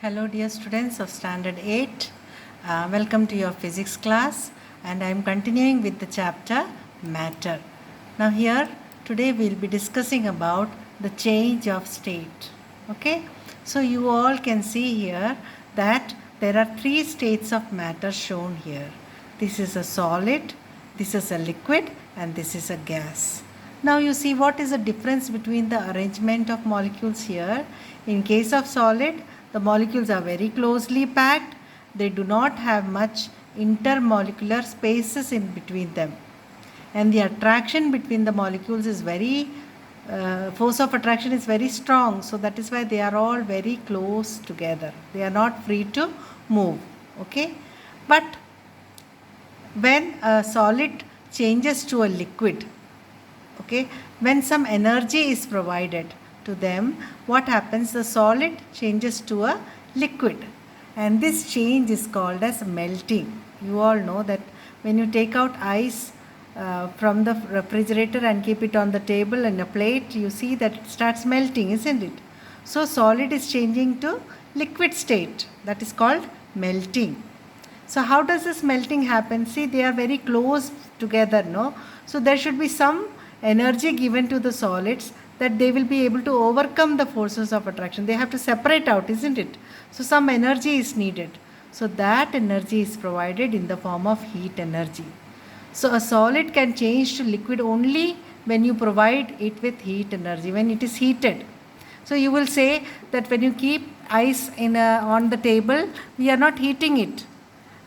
Hello dear students of Standard 8. Welcome to your physics class, and I am continuing with the chapter Matter. Now here today we will be discussing about the change of state. Okay, so you all can see here that there are three states of matter shown here. This is a solid, this is a liquid, and this is a gas. Now you see what is the difference between the arrangement of molecules here. In case of solid, the molecules are very closely packed. They do not have much intermolecular spaces in between them. And the attraction between the molecules is force of attraction is very strong. So that is why they are all very close together. They are not free to move. Okay. But when a solid changes to a liquid, okay, when some energy is provided to them, what happens? The solid changes to a liquid, and this change is called as melting. You all know that when you take out ice from the refrigerator and keep it on the table in a plate, you see that it starts melting, isn't it? So solid is changing to liquid state. That is called melting. So how does this melting happen? See, they are very close together, no? So there should be some energy given to the solids that they will be able to overcome the forces of attraction. They have to separate out, isn't it? So some energy is needed. So that energy is provided in the form of heat energy. So a solid can change to liquid only when you provide it with heat energy, when it is heated. So you will say that when you keep ice on the table, we are not heating it.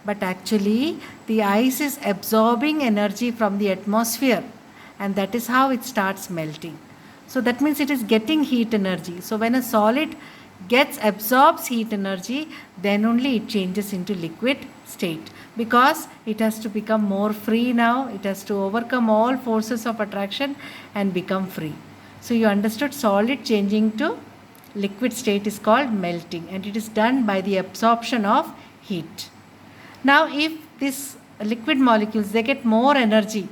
But actually, the ice is absorbing energy from the atmosphere, and that is how it starts melting. So that means it is getting heat energy. So when a solid absorbs heat energy, then only it changes into liquid state, because it has to become more free now. It has to overcome all forces of attraction and become free. So you understood, solid changing to liquid state is called melting, and it is done by the absorption of heat. Now if these liquid molecules, they get more energy,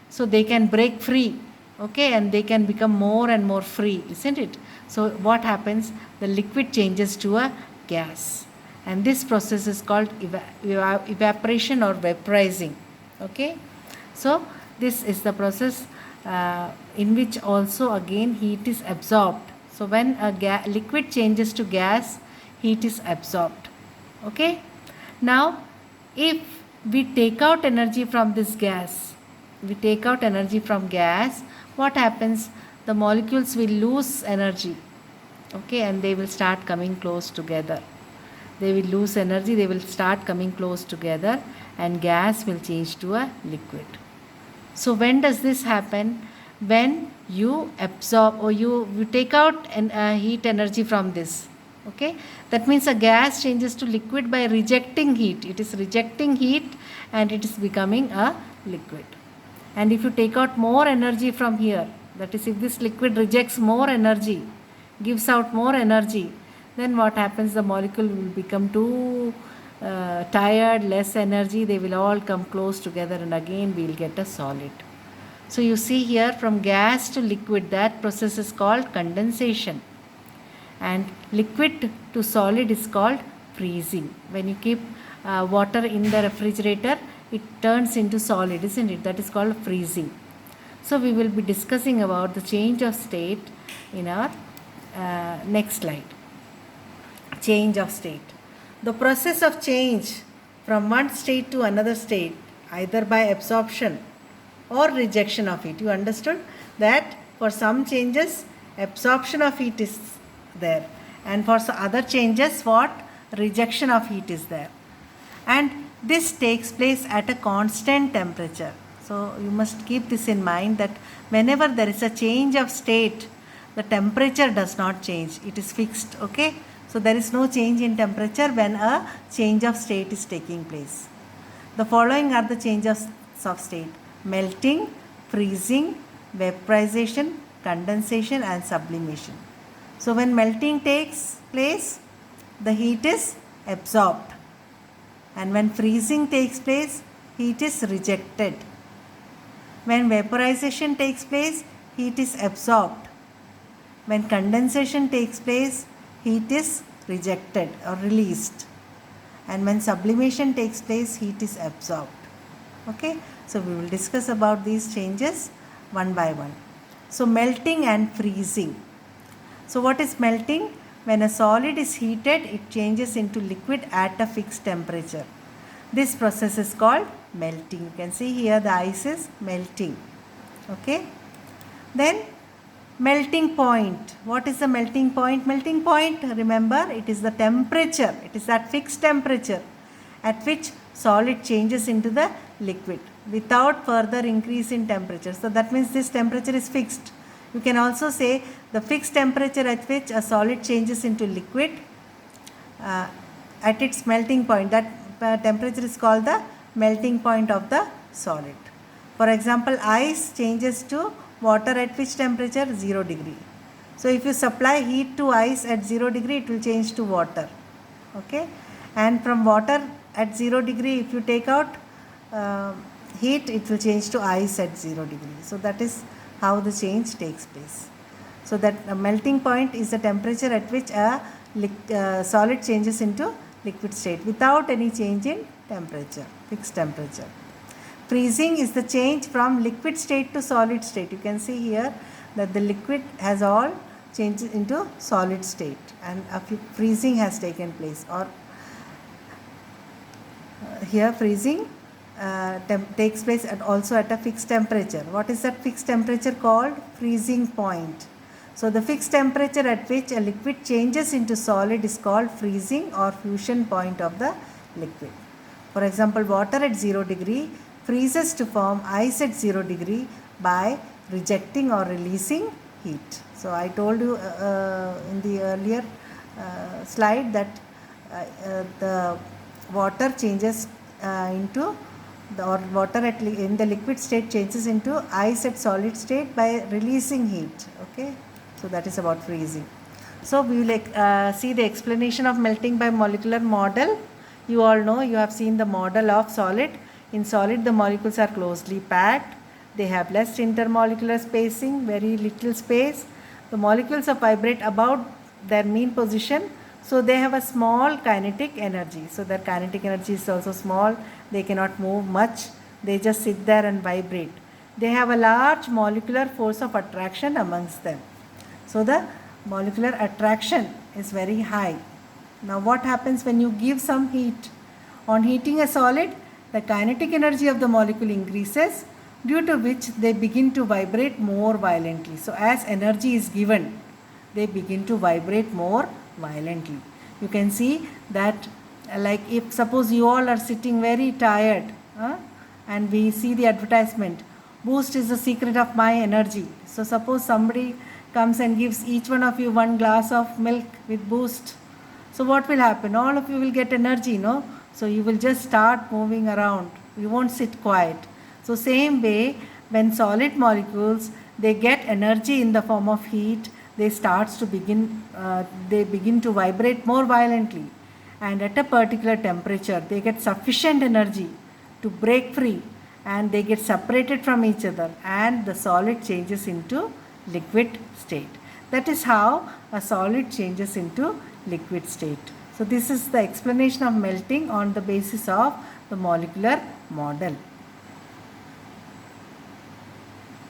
so they can break free, okay, and they can become more and more free, isn't it? So what happens? The liquid changes to a gas, and this process is called evaporation or vaporizing. Okay, so this is the process in which also again heat is absorbed. So when a liquid changes to gas, heat is absorbed. Okay, now if we take out energy from this gas, what happens? The molecules will lose energy, okay, and they will start coming close together. They will lose energy, they will start coming close together, and gas will change to a liquid. So when does this happen? When you absorb or you take out heat energy from this. Okay, that means a gas changes to liquid by rejecting heat. It is rejecting heat and it is becoming a liquid. And if you take out more energy from here, that is, if this liquid rejects more energy, gives out more energy, then what happens? The molecule will become too tired, less energy, they will all come close together, and again we will get a solid. So you see here, from gas to liquid, that process is called condensation. And liquid to solid is called freezing. When you keep water in the refrigerator, it turns into solid, isn't it? That is called freezing. So we will be discussing about the change of state in our next slide. Change of state. The process of change from one state to another state, either by absorption or rejection of heat. You understood that for some changes, absorption of heat is there, and for other changes, what? Rejection of heat is there. And this takes place at a constant temperature. So you must keep this in mind, that whenever there is a change of state, the temperature does not change. It is fixed. Okay. So there is no change in temperature when a change of state is taking place. The following are the changes of state: melting, freezing, vaporization, condensation, and sublimation. So when melting takes place, the heat is absorbed, and when freezing takes place, heat is rejected. When vaporization takes place, heat is absorbed. When condensation takes place, heat is rejected or released. And when sublimation takes place, heat is absorbed. Okay, so we will discuss about these changes one by one. So melting and freezing. So what is melting? When a solid is heated, it changes into liquid at a fixed temperature. This process is called melting. You can see here the ice is melting. Okay. Then melting point. What is the melting point? Melting point, remember, it is the temperature. It is that fixed temperature at which solid changes into the liquid without further increase in temperature. So that means this temperature is fixed. You can also say the fixed temperature at which a solid changes into liquid at its melting point. That temperature is called the melting point of the solid. For example, ice changes to water at which temperature? 0 degree. So if you supply heat to ice at 0 degree, it will change to water. Okay, and from water at 0 degree, if you take out heat, it will change to ice at 0 degree. So that is how the change takes place. So that a melting point is the temperature at which a solid changes into liquid state without any change in temperature, fixed temperature. Freezing is the change from liquid state to solid state. You can see here that the liquid has all changed into solid state and a freezing has taken place. Or here freezing takes place also at a fixed temperature. What is that fixed temperature called? Freezing point. So the fixed temperature at which a liquid changes into solid is called freezing or fusion point of the liquid. For example, water at 0 degree freezes to form ice at 0 degree by rejecting or releasing heat. So I told you in the earlier slide that the water changes into water in the liquid state changes into ice at solid state by releasing heat. Okay, so that is about freezing. So we will see the explanation of melting by molecular model. You all know, you have seen the model of solid. In solid, the molecules are closely packed. They have less intermolecular spacing, very little space. The molecules vibrate about their mean position. So they have a small kinetic energy. So their kinetic energy is also small. They cannot move much. They just sit there and vibrate. They have a large molecular force of attraction amongst them. So the molecular attraction is very high. Now what happens when you give some heat? On heating a solid, the kinetic energy of the molecule increases, due to which they begin to vibrate more violently. So as energy is given, they begin to vibrate more violently. You can see that, like if suppose you all are sitting very tired and we see the advertisement, Boost is the secret of my energy. So suppose somebody comes and gives each one of you 1 glass of milk with Boost. So what will happen? All of you will get energy, no? So you will just start moving around. You won't sit quiet. So same way, when solid molecules, they get energy in the form of heat, they begin to vibrate more violently. And at a particular temperature, they get sufficient energy to break free and they get separated from each other and the solid changes into liquid state. That is how a solid changes into liquid state. So this is the explanation of melting on the basis of the molecular model.